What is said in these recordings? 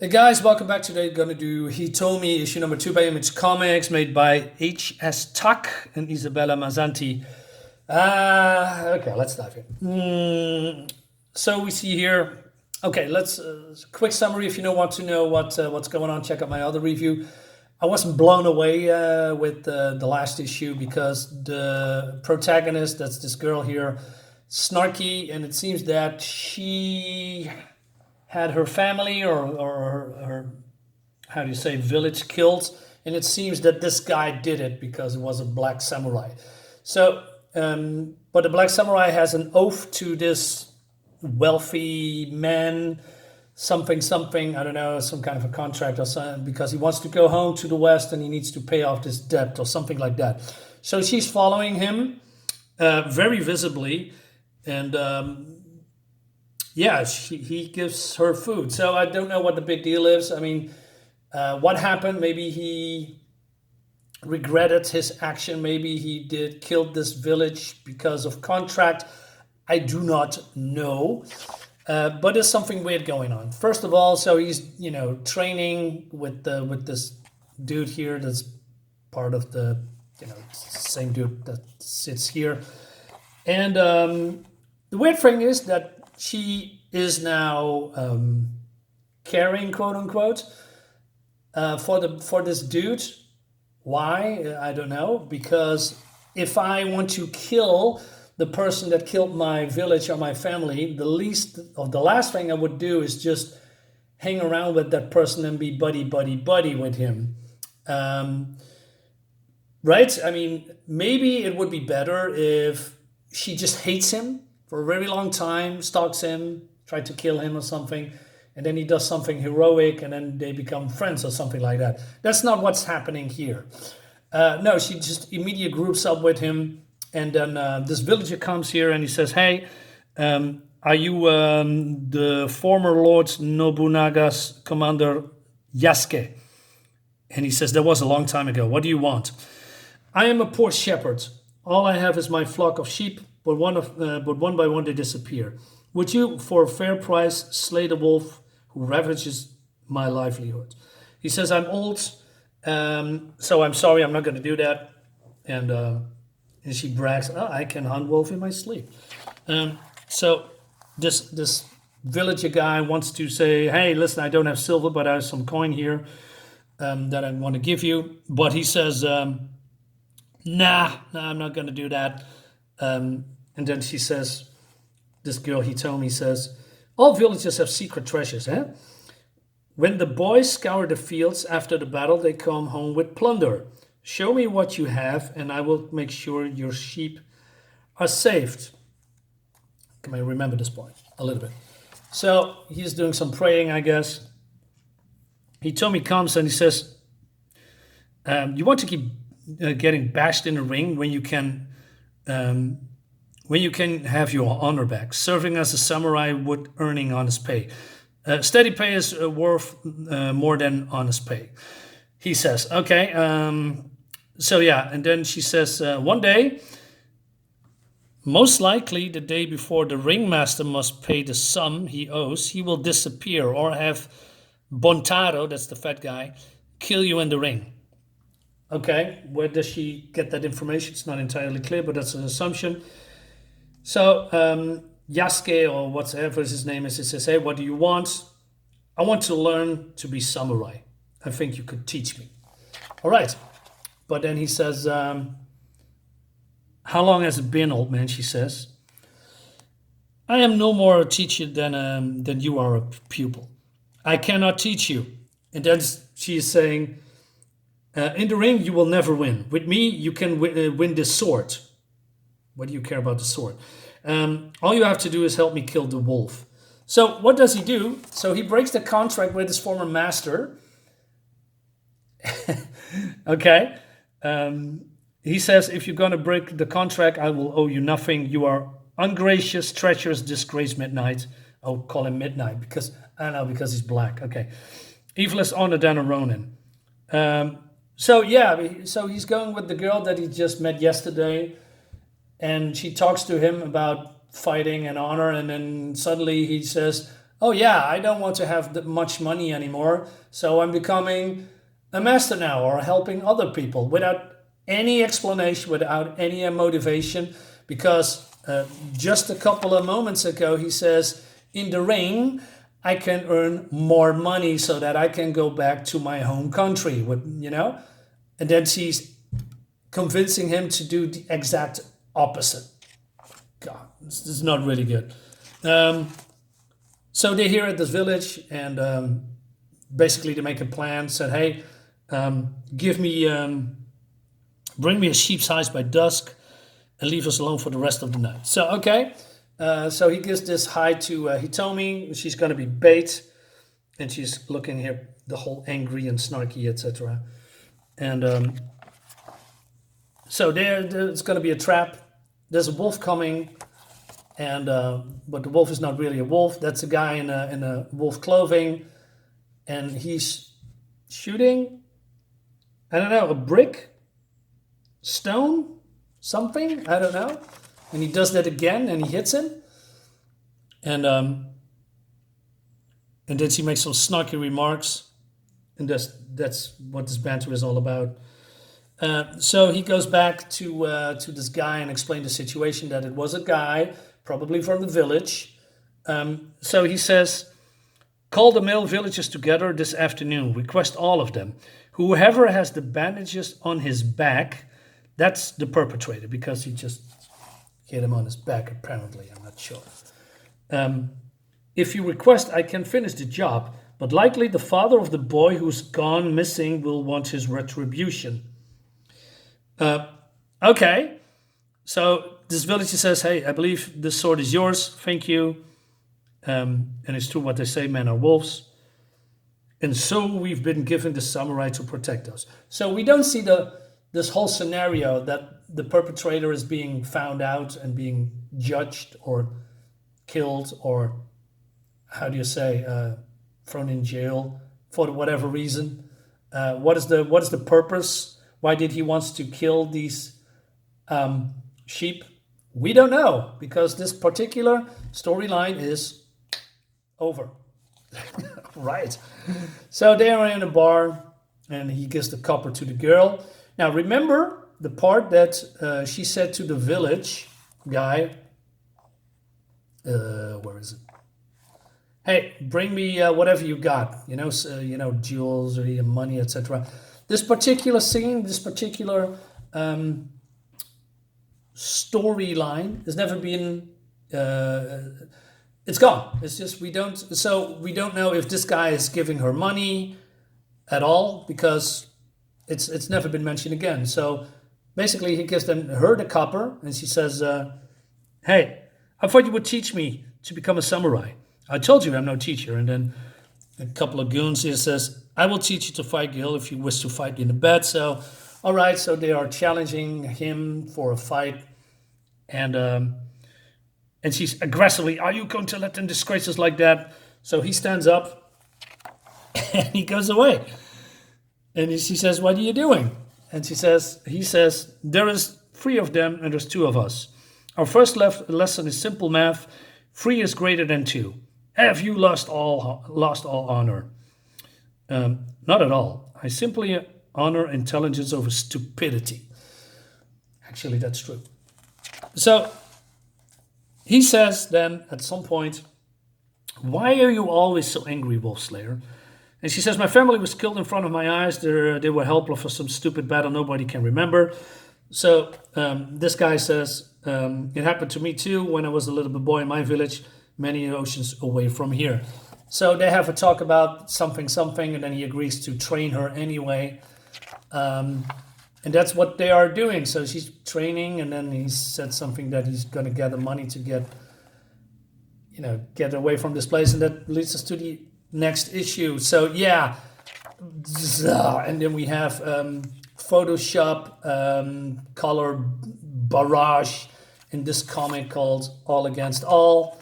Hey guys, welcome back. Today gonna do Hitomi issue number 2 by Image Comics, made by H.S. Tuck and Isabella Mazzanti. Okay, let's dive in. So we see here. Okay, let's quick summary. If you want to know what's going on, check out my other review. I wasn't blown away with the last issue because the protagonist, that's this girl here, snarky, and it seems that she had her family or her, how do you say, village killed, and it seems that this guy did it because it was a black samurai. So, but the black samurai has an oath to this wealthy man, something something, I don't know, some kind of a contract or something, because he wants to go home to the west and he needs to pay off this debt or something like that. So she's following him very visibly, and yeah, he gives her food. So I don't know what the big deal is. I mean, what happened? Maybe he regretted his action. Maybe he did killed this village because of contract. I do not know. But there's something weird going on. First of all, so he's training with this dude here. That's part of the same dude that sits here. And the weird thing is that she is now caring, quote unquote, for this dude. Why? I don't know. Because if I want to kill the person that killed my village or my family, the last thing I would do is just hang around with that person and be buddy with him. Right? I mean, maybe it would be better if she just hates him for a very long time, stalks him, tried to kill him or something, and then he does something heroic, and then they become friends or something like that. That's not what's happening here. No, she just immediately groups up with him, and then this villager comes here and he says, "Hey, are you the former Lord Nobunaga's commander Yasuke?" And he says, "That was a long time ago. What do you want?" "I am a poor shepherd. All I have is my flock of sheep, but one by one they disappear. Would you, for a fair price, slay the wolf who ravages my livelihood?" He says, "I'm old, so I'm sorry, I'm not going to do that." And she brags, "Oh, I can hunt wolf in my sleep." So this villager guy wants to say, "Hey, listen, I don't have silver, but I have some coin here that I want to give you." But he says, nah, I'm not going to do that. And then she says, this girl Hitomi says, "All villages have secret treasures, eh? When the boys scour the fields after the battle, they come home with plunder. Show me what you have, and I will make sure your sheep are saved." Can I remember this point a little bit? So he's doing some praying, I guess. Hitomi comes and he says, "You want to keep getting bashed in the ring when you can have your honor back. Serving as a samurai would earning honest pay. Steady pay is worth more than honest pay." He says, "Okay." So yeah, and then she says, "One day, most likely the day before the ringmaster must pay the sum he owes, he will disappear or have Bontaro, that's the fat guy, kill you in the ring." Okay, where does she get that information? It's not entirely clear, but that's an assumption. So Yasuke, or whatever his name is, he says, "Hey, what do you want?" "I want to learn to be samurai. I think you could teach me." All right. But then he says, "How long has it been, old man?" She says, "I am no more a teacher than you are a pupil. I cannot teach you." And then she is saying, "In the ring, you will never win. With me, you can win this sword." What do you care about the sword? "All you have to do is help me kill the wolf." So what does he do? So he breaks the contract with his former master. Okay. He says, "If you're going to break the contract, I will owe you nothing. You are ungracious, treacherous, disgrace, midnight." I'll call him Midnight because, I don't know, because he's black. Okay. "Evil is honor than a Ronin." So yeah, so he's going with the girl that he just met yesterday, and she talks to him about fighting and honor, and then suddenly he says, oh yeah, I don't want to have much money anymore, so I'm becoming a master now or helping other people without any explanation, without any motivation, because just a couple of moments ago he says, in the ring, I can earn more money so that I can go back to my home country, and then she's convincing him to do the exact opposite. God, this is not really good. Um, so they're here at this village, and basically they make a plan. Said, "Hey, give me, bring me a sheep's eyes by dusk, and leave us alone for the rest of the night." So okay, so he gives this hide to Hitomi. She's going to be bait, and she's looking here the whole angry and snarky, etc. And so there's going to be a trap. There's a wolf coming, and but the wolf is not really a wolf. That's a guy in a wolf clothing, and he's shooting, I don't know, a brick, stone, something, I don't know. And he does that again, and he hits him, and then she makes some snarky remarks, and that's what this banter is all about. So he goes back to this guy and explains the situation, that it was a guy, probably from the village. So he says, call the male villagers together this afternoon. Request all of them. Whoever has the bandages on his back, that's the perpetrator, because he just hit him on his back, apparently. I'm not sure. If you request, I can finish the job, but likely the father of the boy who's gone missing will want his retribution. Okay, so this villager says, hey, I believe this sword is yours, thank you. And it's true what they say, men are wolves. And so we've been given the samurai to protect us. So we don't see this whole scenario that the perpetrator is being found out and being judged or killed, or how do you say, thrown in jail for whatever reason. What is the purpose? Why did he want to kill these sheep? We don't know, because this particular storyline is over. Right. So they are in a bar, and he gives the copper to the girl. Now remember the part that she said to the village guy. Where is it? Hey, bring me whatever you got. Jewels or money, etc. This particular scene, this particular storyline has never been. It's gone. It's just we don't know if this guy is giving her money at all, because it's never been mentioned again. So basically, he gives her the copper, and she says, "Hey, I thought you would teach me to become a samurai. I told you I'm no teacher." And then a couple of goons here says, I will teach you to fight, Gil, if you wish to fight in the bed. So, all right, so they are challenging him for a fight. And she's aggressively, are you going to let them disgrace us like that? So he stands up and he goes away. And she says, what are you doing? And he says, there is 3 of them and there's 2 of us. Our first lesson is simple math. 3 is greater than 2. Have you lost all honor? Not at all. I simply honor intelligence over stupidity. Actually, that's true. So he says then at some point, why are you always so angry, Wolf Slayer? And she says, my family was killed in front of my eyes. They were helpless for some stupid battle nobody can remember. So this guy says, it happened to me too when I was a little boy in my village, many oceans away from here. So they have a talk about something, and then he agrees to train her anyway. And that's what they are doing. So she's training, and then he said something that he's going to gather money to get away from this place. And that leads us to the next issue. So yeah. And then we have Photoshop color barrage in this comic called All Against All.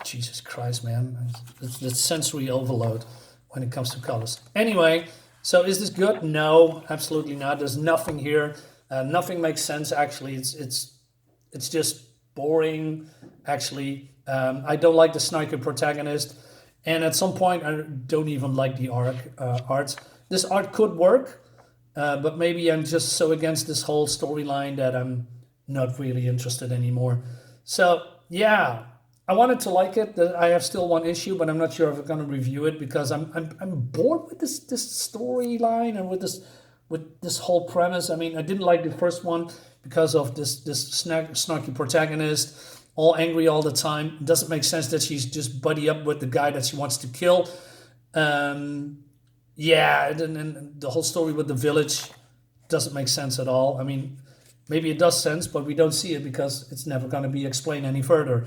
Jesus Christ, man. It's sensory overload when it comes to colors. Anyway, so is this good? No, absolutely not. There's nothing here. Nothing makes sense, actually. It's just boring, actually. I don't like the snarky protagonist, and at some point I don't even like the art. This art could work, but maybe I'm just so against this whole storyline that I'm not really interested anymore. So yeah, I wanted to like it. I have still one issue, but I'm not sure if I'm gonna review it because I'm bored with this storyline and with this whole premise. I mean, I didn't like the first one because of this snarky protagonist, all angry all the time. It doesn't make sense that she's just buddy up with the guy that she wants to kill. Yeah, and the whole story with the village doesn't make sense at all. I mean, maybe it does sense, but we don't see it because it's never going to be explained any further.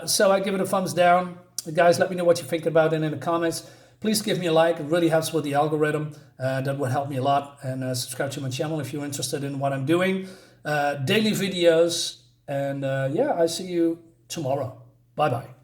So I give it a thumbs down. Guys, let me know what you think about it in the comments. Please give me a like. It really helps with the algorithm. That would help me a lot. And subscribe to my channel if you're interested in what I'm doing. Daily videos. And yeah, I see you tomorrow. Bye-bye.